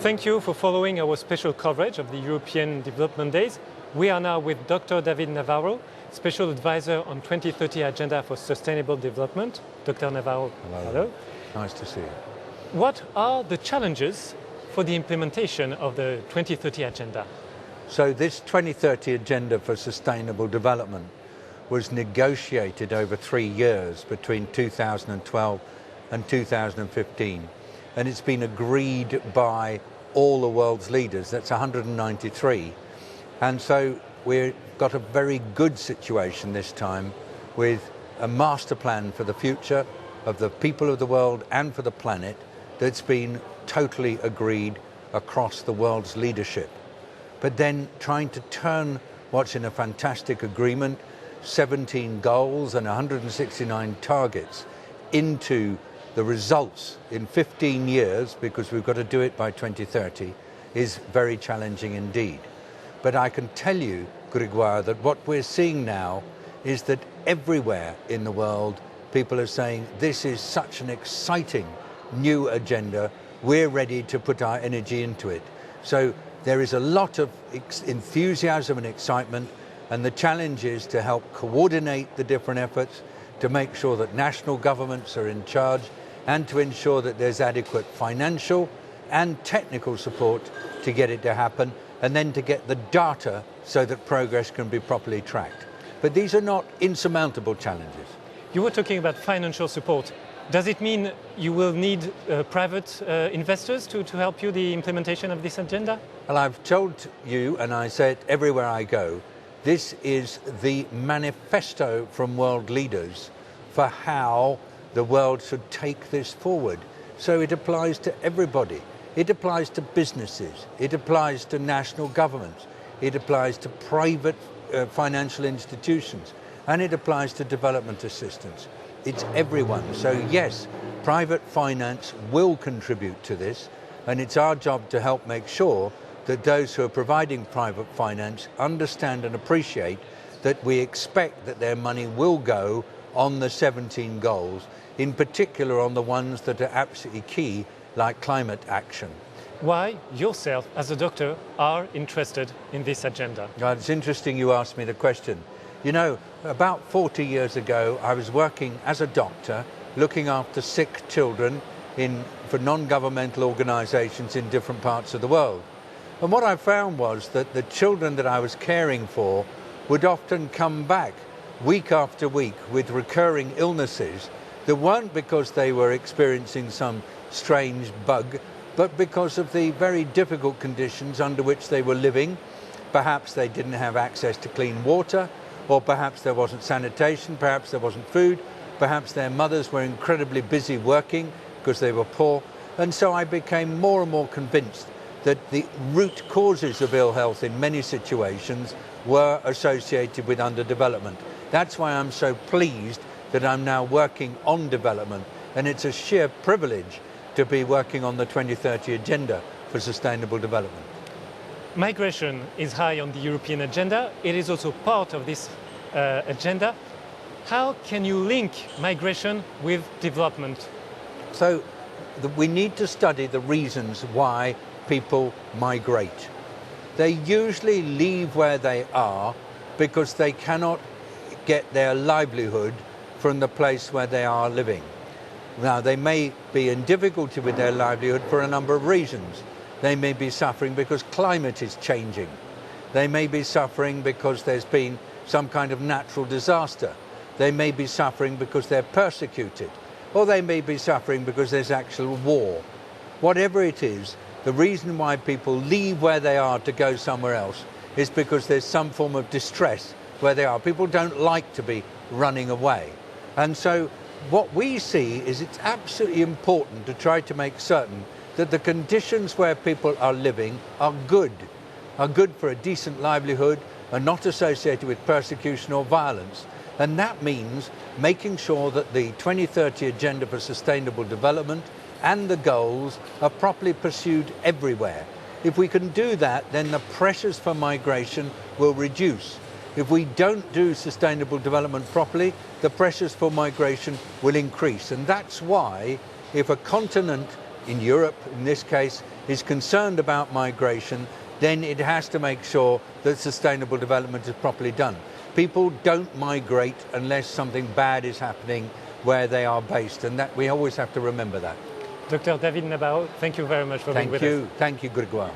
Thank you for following our special coverage of the European Development Days. We are now with Dr. Nabarro, Special Advisor on 2030 Agenda for Sustainable Development. Dr. Nabarro, hello. Nice to see you. What are the challenges for the implementation of the 2030 Agenda? So this 2030 Agenda for Sustainable Development was negotiated over 3 years between 2012 and 2015. And it's been agreed by all the world's leaders. That's 193. And so we've got a very good situation this time with a master plan for the future of the people of the world and for the planet that's been totally agreed across the world's leadership. But then trying to turn what's in a fantastic agreement, 17 goals and 169 targets, into the results in 15 years, because we've got to do it by 2030, is very challenging indeed. But I can tell you, Grégoire, that what we're seeing now is that everywhere in the world, people are saying, this is such an exciting new agenda, we're ready to put our energy into it. So there is a lot of enthusiasm and excitement, and the challenge is to help coordinate the different efforts, to make sure that national governments are in charge, and to ensure that there's adequate financial and technical support to get it to happen, and then to get the data so that progress can be properly tracked. But these are not insurmountable challenges. You were talking about financial support. Does it mean you will need private investors to help you the implementation of this agenda? Well, I've told you, and I say it everywhere I go, this is the manifesto from world leaders for how the world should take this forward. So it applies to everybody. It applies to businesses. It applies to national governments. It applies to private financial institutions. And it applies to development assistance. It's everyone. So yes, private finance will contribute to this, and it's our job to help make sure that those who are providing private finance understand and appreciate that we expect that their money will go on the 17 goals, in particular on the ones that are absolutely key, like climate action. Why yourself, as a doctor, are interested in this agenda? It's interesting you asked me the question. You know, about 40 years ago, I was working as a doctor, looking after sick children for non-governmental organizations in different parts of the world. And what I found was that the children that I was caring for would often come back week after week with recurring illnesses that weren't because they were experiencing some strange bug, but because of the very difficult conditions under which they were living. Perhaps they didn't have access to clean water, or perhaps there wasn't sanitation, perhaps there wasn't food, perhaps their mothers were incredibly busy working because they were poor. And so I became more and more convinced that the root causes of ill health in many situations were associated with underdevelopment. That's why I'm so pleased that I'm now working on development, and it's a sheer privilege to be working on the 2030 Agenda for Sustainable Development. Migration is high on the European agenda. It is also part of this agenda. How can you link migration with development? So we need to study the reasons why people migrate. They usually leave where they are because they cannot get their livelihood from the place where they are living. Now, they may be in difficulty with their livelihood for a number of reasons. They may be suffering because climate is changing. They may be suffering because there's been some kind of natural disaster. They may be suffering because they're persecuted. Or they may be suffering because there's actual war. Whatever it is, the reason why people leave where they are to go somewhere else is because there's some form of distress where they are. People don't like to be running away. And so what we see is it's absolutely important to try to make certain that the conditions where people are living are good for a decent livelihood, and not associated with persecution or violence. And that means making sure that the 2030 Agenda for Sustainable Development and the goals are properly pursued everywhere. If we can do that, then the pressures for migration will reduce. If we don't do sustainable development properly, the pressures for migration will increase. And that's why, if a continent in Europe, in this case, is concerned about migration, then it has to make sure that sustainable development is properly done. People don't migrate unless something bad is happening where they are based, and that we always have to remember that. Dr. David Nabarro, thank you very much for being with us. Thank you, Grégoire.